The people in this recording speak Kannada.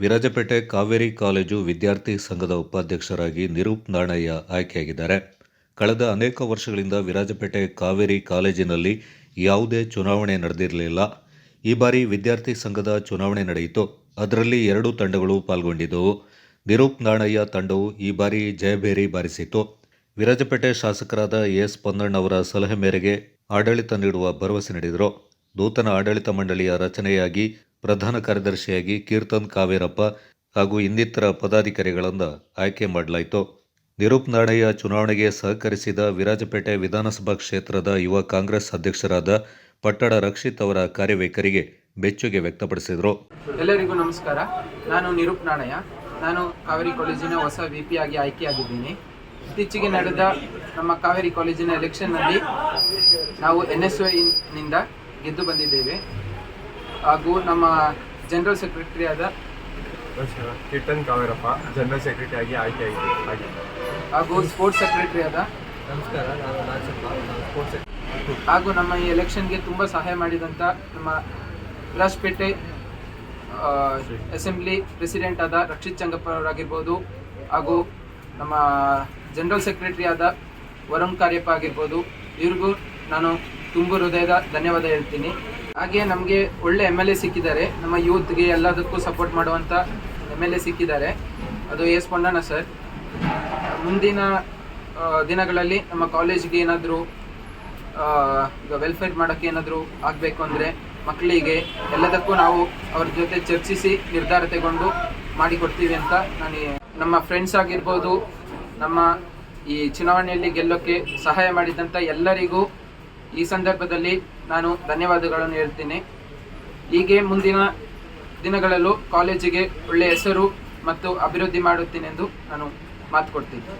ವಿರಾಜಪೇಟೆ ಕಾವೇರಿ ಕಾಲೇಜು ವಿದ್ಯಾರ್ಥಿ ಸಂಘದ ಉಪಾಧ್ಯಕ್ಷರಾಗಿ ನಿರೂಪ್ ನಾಣಯ್ಯ ಆಯ್ಕೆಯಾಗಿದ್ದಾರೆ. ಕಳೆದ ಅನೇಕ ವರ್ಷಗಳಿಂದ ವಿರಾಜಪೇಟೆ ಕಾವೇರಿ ಕಾಲೇಜಿನಲ್ಲಿ ಯಾವುದೇ ಚುನಾವಣೆ ನಡೆದಿರಲಿಲ್ಲ. ಈ ಬಾರಿ ವಿದ್ಯಾರ್ಥಿ ಸಂಘದ ಚುನಾವಣೆ ನಡೆಯಿತು. ಅದರಲ್ಲಿ 2 ತಂಡಗಳು ಪಾಲ್ಗೊಂಡಿದ್ದವು. ನಿರೂಪ್ ನಾಣಯ್ಯ ತಂಡವು ಈ ಬಾರಿ ಜಯಭೇರಿ ಬಾರಿಸಿತು. ವಿರಾಜಪೇಟೆ ಶಾಸಕರಾದ ಎಸ್ ಪೊನ್ನಣ್ಣವರ ಸಲಹೆ ಮೇರೆಗೆ ಆಡಳಿತ ನೀಡುವ ಭರವಸೆ ನೀಡಿದರು. ನೂತನ ಆಡಳಿತ ಮಂಡಳಿಯ ರಚನೆಯಾಗಿ ಪ್ರಧಾನ ಕಾರ್ಯದರ್ಶಿಯಾಗಿ ಕೀರ್ತನ್ ಕಾವೇರಪ್ಪ ಹಾಗೂ ಇನ್ನಿತರ ಪದಾಧಿಕಾರಿಗಳನ್ನು ಆಯ್ಕೆ ಮಾಡಲಾಯಿತು. ನಿರೂಪ್ ನಾಣಯ್ಯ ಚುನಾವಣೆಗೆ ಸಹಕರಿಸಿದ ವಿರಾಜಪೇಟೆ ವಿಧಾನಸಭಾ ಕ್ಷೇತ್ರದ ಯುವ ಕಾಂಗ್ರೆಸ್ ಅಧ್ಯಕ್ಷರಾದ ಪಟ್ಟಣ ರಕ್ಷಿತ್ ಅವರ ಕಾರ್ಯವೈಖರಿಗೆ ಮೆಚ್ಚುಗೆ ವ್ಯಕ್ತಪಡಿಸಿದರು. ಎಲ್ಲರಿಗೂ ನಮಸ್ಕಾರ. ನಾನು ನಿರೂಪ್ ನಾಣಯ್ಯ. ನಾನು ಕಾವೇರಿ ಕಾಲೇಜಿನ ಹೊಸ VP ಆಗಿ ಆಯ್ಕೆಯಾಗಿದ್ದೀನಿ. ಇತ್ತೀಚೆಗೆ ನಡೆದ ನಮ್ಮ ಕಾವೇರಿ ಕಾಲೇಜಿನ ಎಲೆಕ್ಷನ್ನಲ್ಲಿ ನಾವು NSY ನಿಂದ ಗೆದ್ದು ಬಂದಿದ್ದೇವೆ. ಹಾಗೂ ನಮ್ಮ ಜನರಲ್ ಸೆಕ್ರೆಟರಿ ಆದ ಕೀರ್ತನ್ ಕಾವೇರಪ್ಪ ಜನರಲ್ ಸೆಕ್ರೆಟರಿ ಆಗಿ ಆಯ್ಕೆಯಾಗಿದೆ. ಹಾಗೂ ಸ್ಪೋರ್ಟ್ಸ್ ಸೆಕ್ರೆಟರಿ ಆದ ನಮಸ್ಕಾರ, ನಾನು ಹಾಗೂ ನಮ್ಮ ಈ ಎಲೆಕ್ಷನ್ಗೆ ತುಂಬ ಸಹಾಯ ಮಾಡಿದಂಥ ನಮ್ಮ ವಿರಾಜಪೇಟೆ ಅಸೆಂಬ್ಲಿ ಪ್ರೆಸಿಡೆಂಟ್ ಆದ ರಕ್ಷಿತ್ ಚಂಗಪ್ಪ ಅವರಾಗಿರ್ಬೋದು, ಹಾಗೂ ನಮ್ಮ ಜನರಲ್ ಸೆಕ್ರೆಟರಿ ಆದ ವರುಣ್ ಕಾರ್ಯಪ್ಪ ಆಗಿರ್ಬೋದು, ಇವ್ರಿಗೂ ನಾನು ತುಂಬ ಹೃದಯದ ಧನ್ಯವಾದ ಹೇಳ್ತೀನಿ. ಹಾಗೆ ನಮಗೆ ಒಳ್ಳೆ MLA ಸಿಕ್ಕಿದ್ದಾರೆ. ನಮ್ಮ ಯೂತ್ಗೆ ಎಲ್ಲದಕ್ಕೂ ಸಪೋರ್ಟ್ ಮಾಡುವಂಥ MLA ಸಿಕ್ಕಿದ್ದಾರೆ. ಅದು ಎಸ್ ಪೊನ್ನಣ್ಣ ಸರ್. ಮುಂದಿನ ದಿನಗಳಲ್ಲಿ ನಮ್ಮ ಕಾಲೇಜಿಗೆ ಏನಾದರೂ ಈಗ ವೆಲ್ಫೇರ್ ಮಾಡೋಕ್ಕೆ ಏನಾದರೂ ಆಗಬೇಕು ಅಂದರೆ ಮಕ್ಕಳಿಗೆ ಎಲ್ಲದಕ್ಕೂ ನಾವು ಅವ್ರ ಜೊತೆ ಚರ್ಚಿಸಿ ನಿರ್ಧಾರ ತಗೊಂಡು ಮಾಡಿಕೊಡ್ತೀವಿ ಅಂತ ನಾನು ನಮ್ಮ ಫ್ರೆಂಡ್ಸ್ ಆಗಿರ್ಬೋದು, ನಮ್ಮ ಈ ಚುನಾವಣೆಯಲ್ಲಿ ಗೆಲ್ಲೋಕ್ಕೆ ಸಹಾಯ ಮಾಡಿದಂಥ ಎಲ್ಲರಿಗೂ ಈ ಸಂದರ್ಭದಲ್ಲಿ ನಾನು ಧನ್ಯವಾದಗಳನ್ನು ಹೇಳ್ತೀನಿ. ಹೀಗೆ ಮುಂದಿನ ದಿನಗಳಲ್ಲೂ ಕಾಲೇಜಿಗೆ ಒಳ್ಳೆಯ ಹೆಸರು ಮತ್ತು ಅಭಿವೃದ್ಧಿ ಮಾಡುತ್ತೀನೆಂದು ನಾನು ಮಾತು ಕೊಡ್ತೀನಿ.